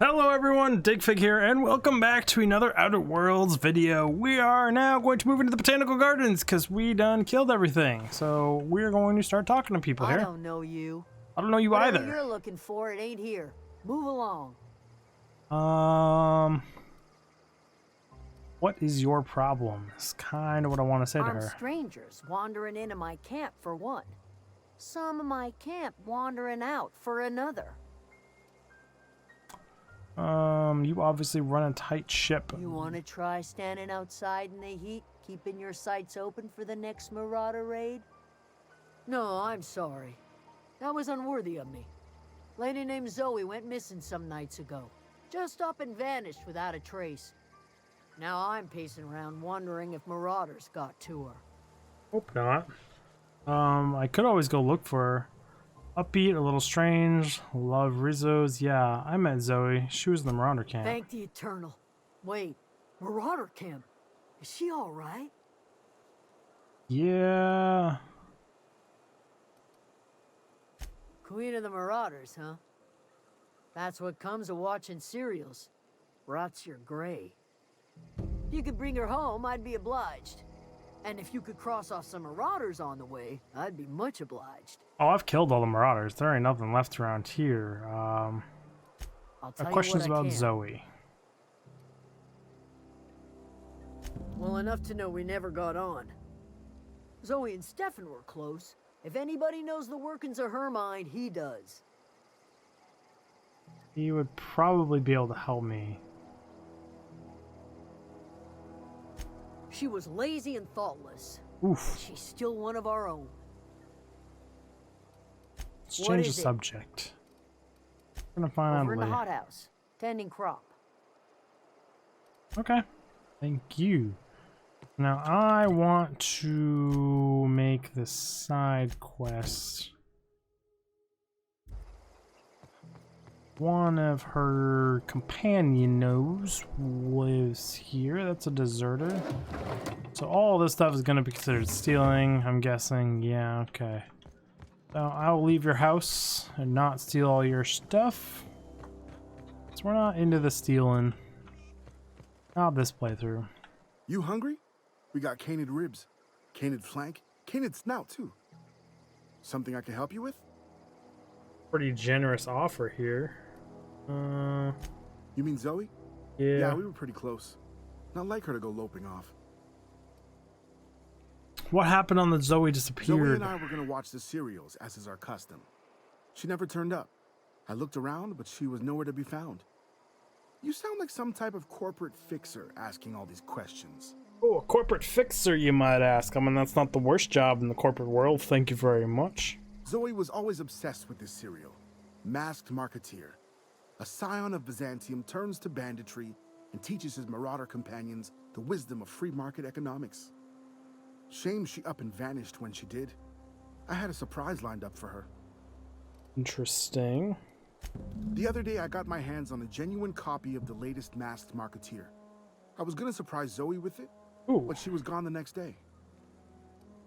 Hello everyone, Digfig here, and welcome back to another Outer Worlds video. We are now going to move into the Botanical Gardens because we done killed everything. So we're going to start talking to people here. I don't know you. I don't know you Whatever either. you're looking for, it ain't here. Move along. What is your problem? Is kind of what I want to say to Armed her. strangers wandering into my camp for one. Some of my camp wandering out for another. You obviously run a tight ship. You want to try standing outside in the heat, keeping your sights open for the next Marauder raid? No, I'm sorry. That was unworthy of me. Lady named Zoe went missing some nights ago. Just up and vanished without a trace. Now I'm pacing around wondering if Marauders got to her. Hope not. I could always go look for her. Upbeat, a little strange, love Rizzo's. Yeah, I met Zoe. She was in the Marauder camp. Thank the Eternal. Wait, Marauder camp? Is she alright? Yeah. Queen of the Marauders, huh? That's what comes of watching serials. Rots your gray. If you could bring her home, I'd be obliged. And if you could cross off some Marauders on the way, I'd be much obliged. Oh, I've killed all the Marauders. There ain't nothing left around here. I'll tell you Questions what I about can. Zoe. Well, enough to know we never got on. Zoe and Stefan were close. If anybody knows the workings of her mind, he does. He would probably be able to help me. She was lazy and thoughtless. Oof. She's still one of our own. Let's What change the is it? subject. We're gonna find Over in out the later. hothouse, tending crop. Okay. Thank you. Now I want to make the side quest. One of her companions lives here. That's a deserter. So all this stuff is going to be considered stealing, I'm guessing. Yeah, okay. So I'll leave your house and not steal all your stuff. So we're not into the stealing. Not this playthrough. You hungry? We got canid ribs, canid flank, canid snout too. Something I can help you with? Pretty generous offer here. You mean Zoe? Yeah. Yeah, we were pretty close. Not like her to go loping off. What happened on the Zoe Zoe disappeared? and I were gonna watch the serials, as is our custom. She never turned up. I looked around, but she was nowhere to be found. You sound like some type of corporate fixer asking all these questions. Oh, a corporate fixer, you might ask. I mean, that's not the worst job in the corporate world. Thank you very much. Zoe was always obsessed with this serial. Masked Marketeer. A scion of Byzantium turns to banditry and teaches his marauder companions the wisdom of free market economics. Shame she up and vanished when she did. I had a surprise lined up for her. Interesting. The other day I got my hands on a genuine copy of the latest Masked Marketeer. I was gonna surprise Zoe with it, Ooh, but she was gone the next day.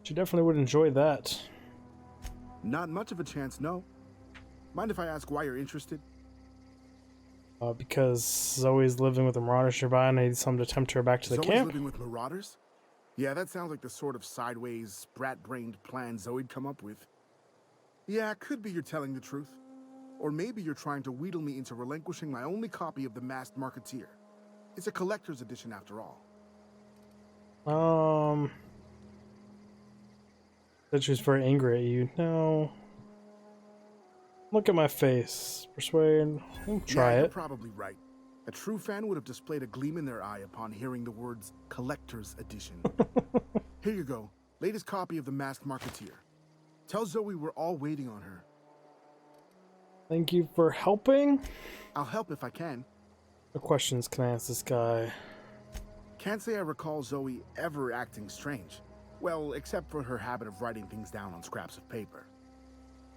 she definitely would enjoy that. Not much of a chance, no. Mind if I ask why you're interested? Because Zoe's living with the Marauders nearby and I need something to tempt her back to the Zoe's camp. living with marauders? Yeah, that sounds like the sort of sideways, sprat-brained plan Zoe'd come up with. Yeah, it could be you're telling the truth. Or maybe you're trying to wheedle me into relinquishing my only copy of the Masked Marketeer. It's a collector's edition after all. Said she was very angry at you. No. Look at my face. Persuade. We'll try Yeah, you're it. probably right. A true fan would have displayed a gleam in their eye upon hearing the words collector's edition. Here you go. Latest copy of the Masked Marketeer. Tell Zoe we're all waiting on her. Thank you for helping. I'll help if I can. What questions can I ask this guy? Can't say I recall Zoe ever acting strange. Well, except for her habit of writing things down on scraps of paper.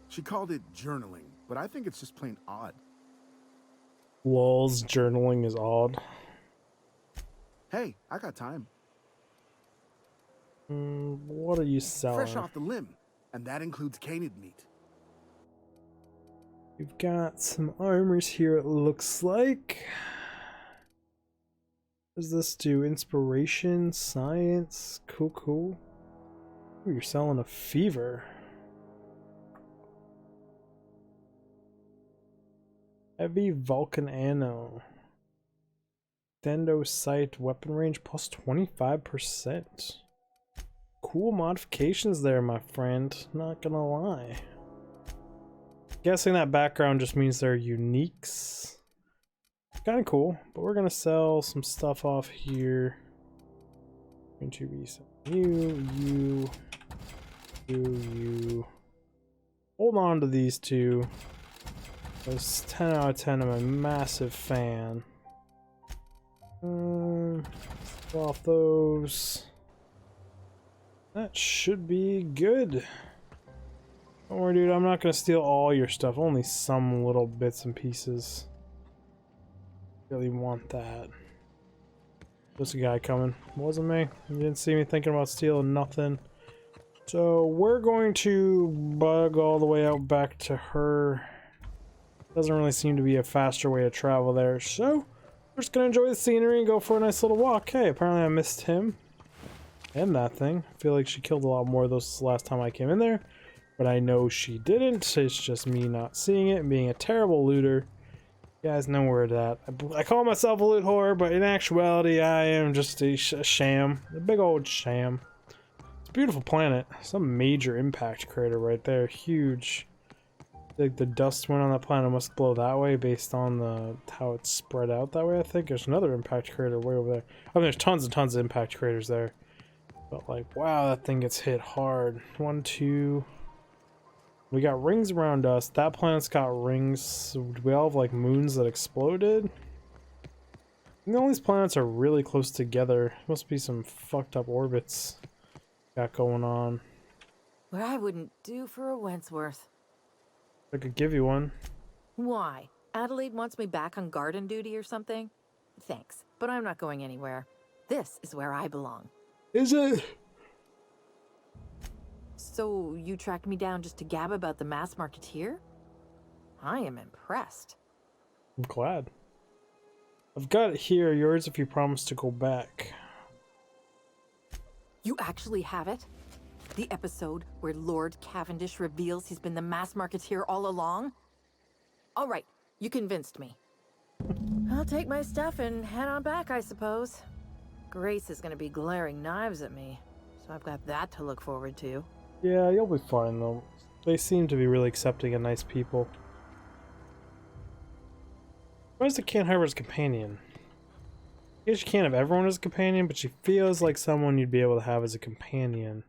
She called it journaling, but I think it's just plain odd. Lol's journaling is odd. Hey, I got time. What are you selling? Fresh off the limb, and that includes canid meat. We've got some armors here, it looks like. What does this do? Inspiration, science, cool, cool. Ooh, you're selling a fever. Heavy Vulcan ammo. Extendo sight weapon range plus 25%. Cool modifications there, my friend. Not gonna lie. Guessing that background just means they're uniques. Kind of cool, but we're gonna sell some stuff off here. Going to be some you. Hold on to these two. Those 10 out of 10. I'm a massive fan. Sell off those. That should be good. Don't worry, dude. I'm not gonna steal all your stuff. Only some little bits and pieces. Really want that. There's a guy coming. Wasn't me. You didn't see me thinking about stealing nothing. So we're going to bug all the way out back to her. Doesn't really seem to be a faster way to travel there. So we're just gonna enjoy the scenery and go for a nice little walk. Hey, apparently I missed him. And that thing. I feel like she killed a lot more of those last time I came in there. But I know she didn't. It's just me not seeing it and being a terrible looter. You guys know where it's at. I call myself a loot whore, but in actuality, I am just a sham. A big old sham. It's a beautiful planet. Some major impact crater right there. Huge. Like the dust went on that planet must blow that way based on the how it's spread out that way, I think. There's another impact crater way over there. Oh, there's tons and tons of impact craters there. But like, wow, that thing gets hit hard. 1, 2... We got rings around us. That planet's got rings. Do we all have like moons that exploded? And all these planets are really close together. Must be some fucked up orbits got going on. What I wouldn't do for a Wentworth. I could give you one. Why? Adelaide wants me back on garden duty or something? Thanks, but I'm not going anywhere. This is where I belong. Is it? So you tracked me down just to gab about the mass marketeer? I am impressed. I'm glad. I've got it here, yours if you promise to go back. You actually have it? The episode where Lord Cavendish reveals he's been the mass marketeer all along? All right, you convinced me. I'll take my stuff and head on back, I suppose. Grace is gonna be glaring knives at me, so I've got that to look forward to. Yeah, you'll be fine though. They seem to be really accepting and nice people. Why is the can't harbor as a companion? I guess you can't have everyone as a companion, but she feels like someone you'd be able to have as a companion.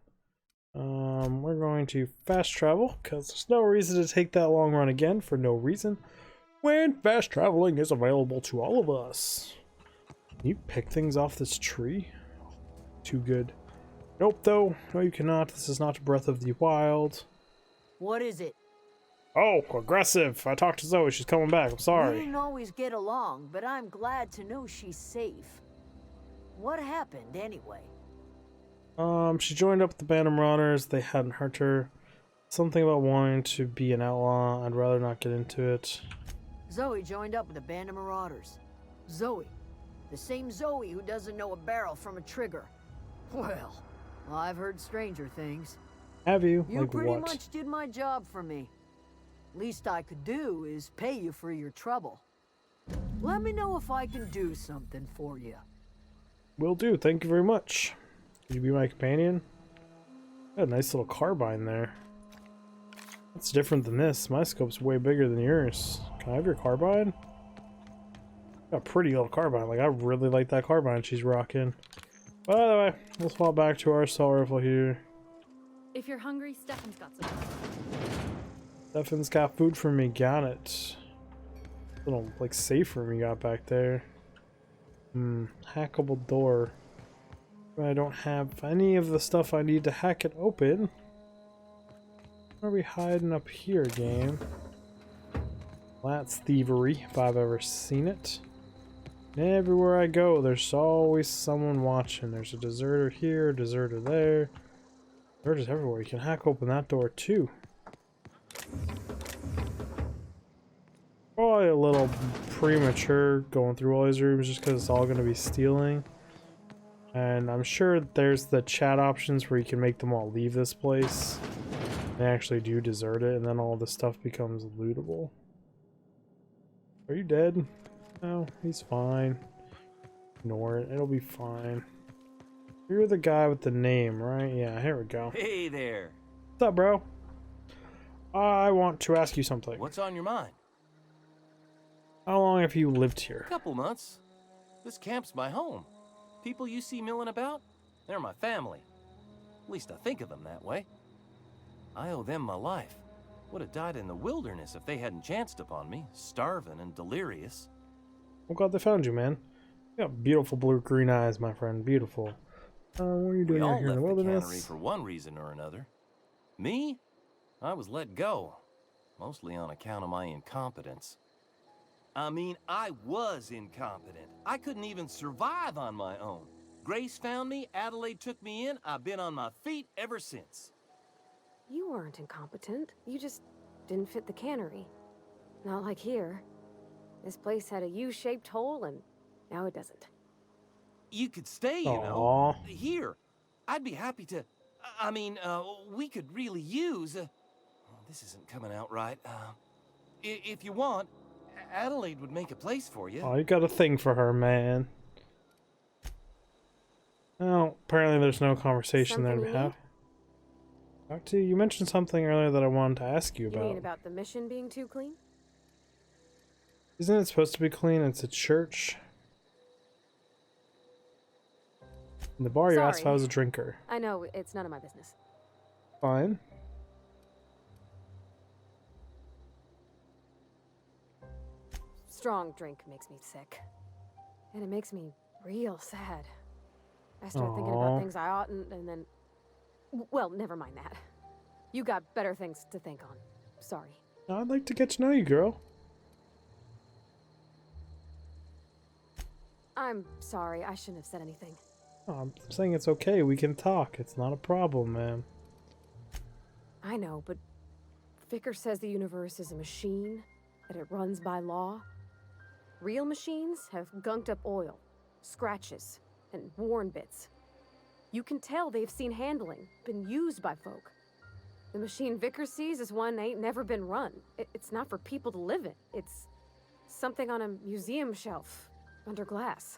We're going to fast travel, because there's no reason to take that long run again for no reason, when fast traveling is available to all of us. Can you pick things off this tree? Too good. Nope, though. No, you cannot. This is not Breath of the Wild. What is it? Oh, aggressive. I talked to Zoe. She's coming back. I'm We sorry. didn't always get along, but I'm glad to know she's safe. What happened, anyway? She joined up with the band of Marauders. They hadn't hurt her. Something about wanting to be an outlaw. I'd rather not get into it. Zoe joined up with a band of marauders. Zoe. The same Zoe who doesn't know a barrel from a trigger. Well, I've heard stranger things. Have you? You Like pretty what? much did my job for me. Least I could do is pay you for your trouble. Let me know if I can do something for you. Will do. Thank you very much. Could you be my companion? Got a nice little carbine there. That's different than this. My scope's way bigger than yours. Can I have your carbine? Got a pretty little carbine. Like, I really like that carbine she's rocking. By the way, let's fall back to our assault rifle here. If you're hungry, Stefan's got some. Stefan's got food for me. Got it. Little, like, safe room you got back there. Hackable door. I don't have any of the stuff I need to hack it open. Where are we hiding up here, game? That's thievery, if I've ever seen it. And everywhere I go, there's always someone watching. There's a deserter here, a deserter there. Deserters everywhere. You can hack open that door too. probably a little premature going through all these rooms just because it's all going to be stealing. And I'm sure there's the chat options where you can make them all leave this place. They actually do desert it, and then all this stuff becomes lootable. Are you dead? No, he's fine. Ignore it, it'll be fine. You're the guy with the name, right? Yeah, here we go. Hey there. What's up, bro? I want to ask you something. What's on your mind? How long have you lived here? Couple months. This camp's my home. People you see milling about, they're my family. At least I think of them that way. I owe them my life. Would have died in the wilderness if they hadn't chanced upon me, starving and delirious. I'm glad they found you, man. You got beautiful blue-green eyes, my friend. Beautiful. What are you doing We out all here in the left the cannery wilderness? for one reason or another. Me? I was let go, mostly on account of my incompetence. I mean, I was incompetent. I couldn't even survive on my own. Grace found me, Adelaide took me in, I've been on my feet ever since. You weren't incompetent. You just didn't fit the cannery. Not like here. This place had a U-shaped hole, and now it doesn't. You could stay, you Aw. know. Here. I'd be happy to... I mean, we could really use... this isn't coming out right. If you want, Adelaide would make a place for you. Oh, you got a thing for her, man. Oh, apparently there's no conversation there to Something you have. Talk to you. You mentioned something earlier that I wanted to ask you You about. mean about the mission being too clean? Isn't it supposed to be clean? It's a church. In the bar, you asked if I Sorry. was a drinker. I know, it's none of my business. Fine. Strong drink makes me sick. And it makes me real sad. I start thinking Aw. about things I oughtn't, and then... Well, never mind that. You got better things to think on. Sorry. I'd like to get to know you, girl. I'm sorry, I shouldn't have said anything. Oh, I'm saying it's okay. We can talk. It's not a problem, man. I know, but Vicker says the universe is a machine, that it runs by law. Real machines have gunked up oil, scratches, and worn bits. You can tell they've seen handling, been used by folk. The machine Vicker sees is one ain't never been run. It's not for people to live in. It's something on a museum shelf, under glass.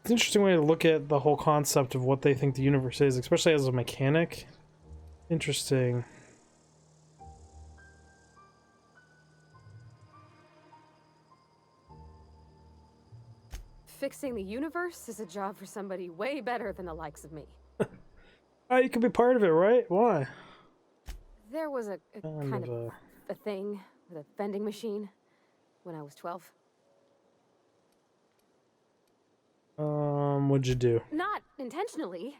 It's an interesting way to look at the whole concept of what they think the universe is, especially as a mechanic. Interesting. Fixing the universe is a job for somebody way better than the likes of me. Oh, you could be part of it, right? Why? There was a Kind kind of of a thing with a vending machine when I was 12. What'd you do? Not intentionally.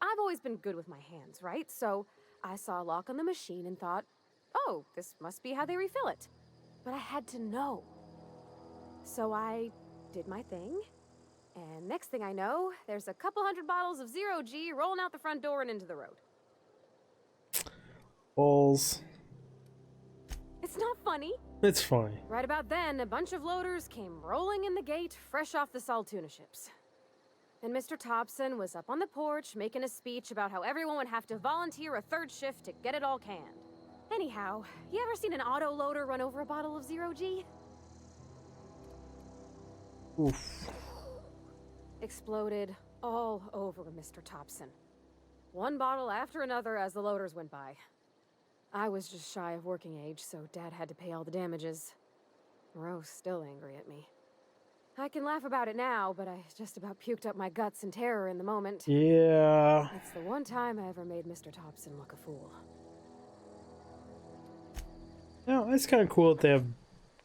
I've always been good with my hands, right? So I saw a lock on the machine and thought, oh, this must be how they refill it. But I had to know. So I did my thing. And next thing I know, there's a couple hundred bottles of Zero G rolling out the front door and into the road. Balls. It's not funny. It's funny. Right about then, a bunch of loaders came rolling in the gate, fresh off the Saltuna ships. And Mr. Thompson was up on the porch making a speech about how everyone would have to volunteer a third shift to get it all canned. Anyhow, you ever seen an auto loader run over a bottle of Zero G? Oof. Exploded all over Mr. Thompson. One bottle after another as the loaders went by. I was just shy of working age, so Dad had to pay all the damages. Rose still angry at me. I can laugh about it now, but I just about puked up my guts in terror in the moment. Yeah. It's the one time I ever made Mr. Thompson look a fool. No, it's kind of cool that they have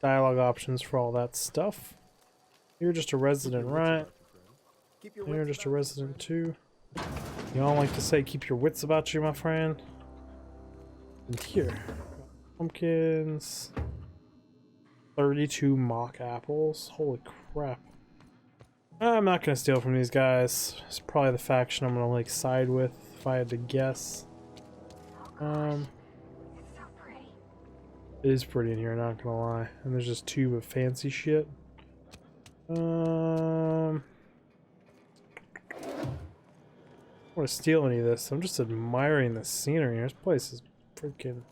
dialogue options for all that stuff. You're just a resident, right? You're just a resident too. You all like to say keep your wits about you, my friend. And here, pumpkins. 32 mock apples. Holy crap. I'm not gonna steal from these guys. It's probably the faction I'm gonna like side with if I had to guess. It is pretty in here, not gonna lie. And there's just tube of fancy shit. I don't want to steal any of this. I'm just admiring the scenery. This place is freaking...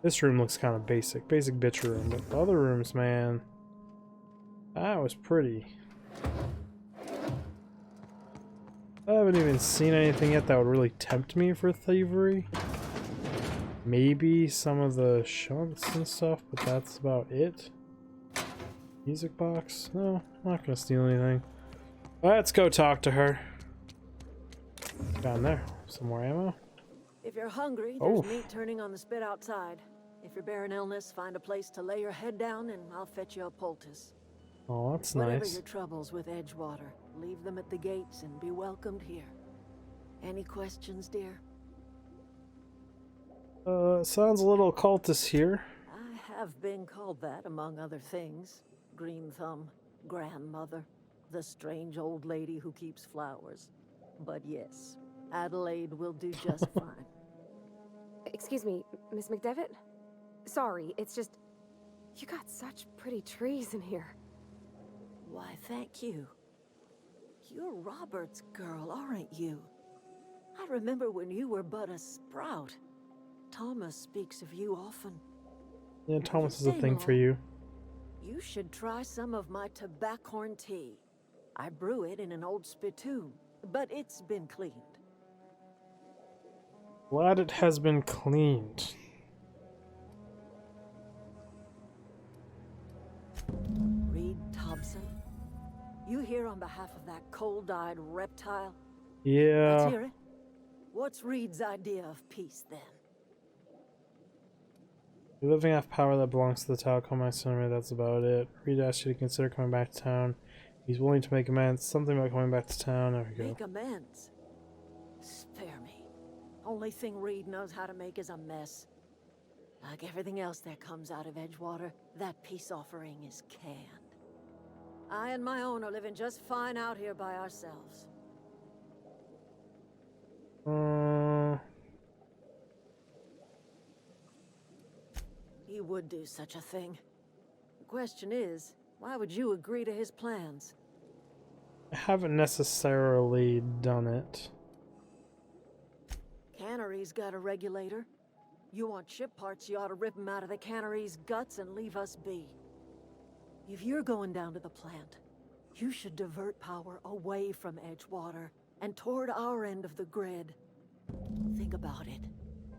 This room looks kind of basic. Basic bitch room. But the other rooms, man... That was pretty. I haven't even seen anything yet that would really tempt me for thievery. Maybe some of the shunts and stuff, but that's about it. Music box? No, I'm not gonna steal anything. Let's go talk to her. Down there. Some more ammo. If you're hungry, Oh. there's meat turning on the spit outside. If you're bearing illness, find a place to lay your head down and I'll fetch you a poultice. Oh, that's Whatever nice. your troubles with Edgewater, leave them at the gates and be welcomed here. Any questions, dear? Sounds a little cultist here. I have been called that, among other things. Green Thumb, grandmother, the strange old lady who keeps flowers. But yes, Adelaide will do just fine. Excuse me, Miss McDevitt? Sorry, it's just... You got such pretty trees in here. Why, thank you. You're Robert's girl, aren't you? I remember when you were but a sprout. Thomas speaks of you often. Yeah, Thomas is a Stay thing for long. you. You should try some of my tobaccorn tea. I brew it in an old spittoon, but it's been cleaned. Glad it has been cleaned. Reed Thompson, you here on behalf of that cold-eyed reptile? Yeah. Let's hear it. What's Reed's idea of peace, then? You're living off power that belongs to the Talcum Maxinery, that's about it. Reed asked you to consider coming back to town. He's willing to make amends. Something about coming back to town. There we go. Make amends? Spare me. Only thing Reed knows how to make is a mess. Like everything else that comes out of Edgewater, that peace offering is canned. I and my own are living just fine out here by ourselves. He would do such a thing. The question is, why would you agree to his plans? I haven't necessarily done it. Cannery's got a regulator. You want ship parts, you ought to rip him out of the cannery's guts and leave us be. If you're going down to the plant, you should divert power away from Edgewater and toward our end of the grid. Think about it.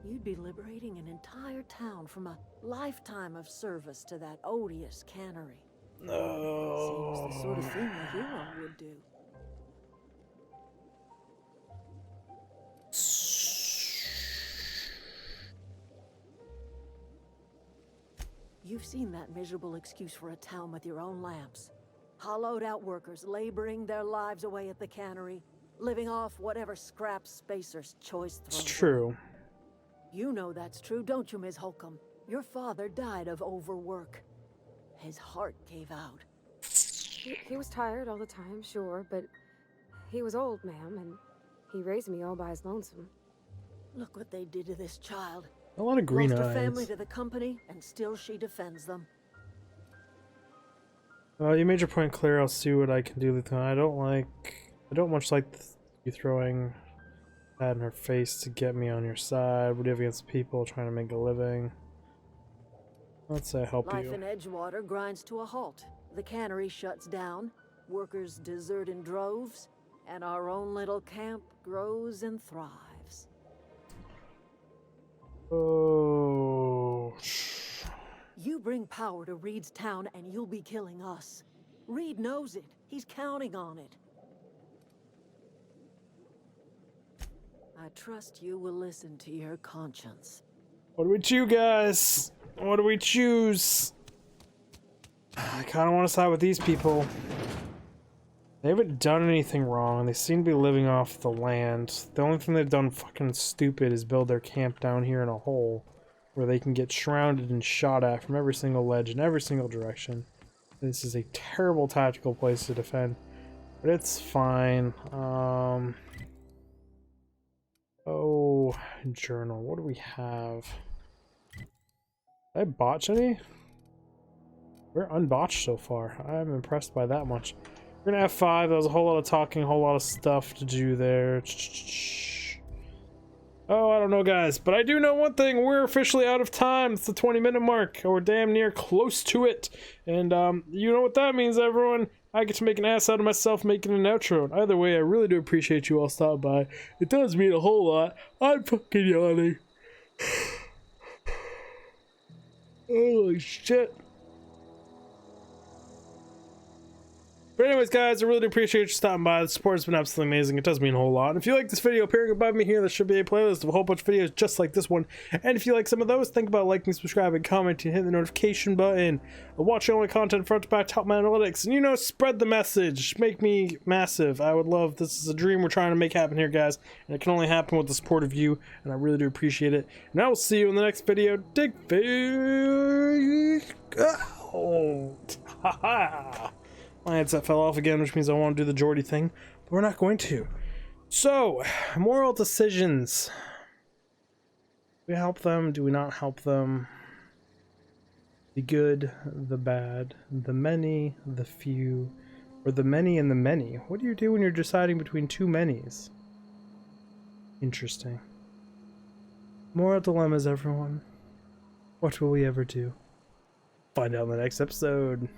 You'd be liberating an entire town from a lifetime of service to that odious cannery. No. Seems the sort of thing a hero would do. You've seen that miserable excuse for a town with your own lamps. Hollowed out workers laboring their lives away at the cannery, living off whatever scraps Spacer's choice throws. It's true. You know that's true, don't you, Ms. Holcomb? Your father died of overwork. His heart gave out. He was tired all the time, sure, but he was old, ma'am, and he raised me all by his lonesome. Look what they did to this child. A lot of green Lost eyes. her family to the company, and still she defends them. You made your point clear. I'll see what I can do. I don't much like you throwing that in her face to get me on your side. What do you have against people trying to make a living? Let's say help Life you. in Edgewater grinds to a halt. The cannery shuts down, workers desert in droves, and our own little camp grows and thrives. Oh. You bring power to Reed's town and you'll be killing us. Reed knows it. He's counting on it. I trust you will listen to your conscience. What do we choose, guys? What do we choose? I kind of want to side with these people. They haven't done anything wrong. They seem to be living off the land. The only thing they've done fucking stupid is build their camp down here in a hole where they can get shrouded and shot at from every single ledge in every single direction. This is a terrible tactical place to defend, but it's fine. Oh, journal. What do we have? Did I botch any? We're unbotched so far. I'm impressed by that much. We're gonna F5. There was a whole lot of talking, a whole lot of stuff to do there. Oh, I don't know, guys, but I do know one thing. We're officially out of time. It's the 20-minute mark. We're damn near close to it. And you know what that means, everyone. I get to make an ass out of myself making an outro. Either way, I really do appreciate you all stopping by. It does mean a whole lot. I'm fucking yawning. Holy shit. But anyways, guys, I really do appreciate you stopping by. The support has been absolutely amazing. It does mean a whole lot. And if you like this video, appearing above me here, there should be a playlist of a whole bunch of videos just like this one. And if you like some of those, think about liking, subscribing, commenting, hit the notification button. Watching all my content front to back, top my analytics. And, you know, spread the message. Make me massive. I would love, this is a dream we're trying to make happen here, guys. And it can only happen with the support of you. And I really do appreciate it. And I will see you in the next video. Dig fish. Oh. Ha-ha. My headset fell off again, which means I want to do the Geordie thing, but we're not going to. So, moral decisions. Do we help them? Do we not help them? The good, the bad, the many, the few, or the many and the many. What do you do when you're deciding between two manys? Interesting. Moral dilemmas, everyone. What will we ever do? Find out in the next episode.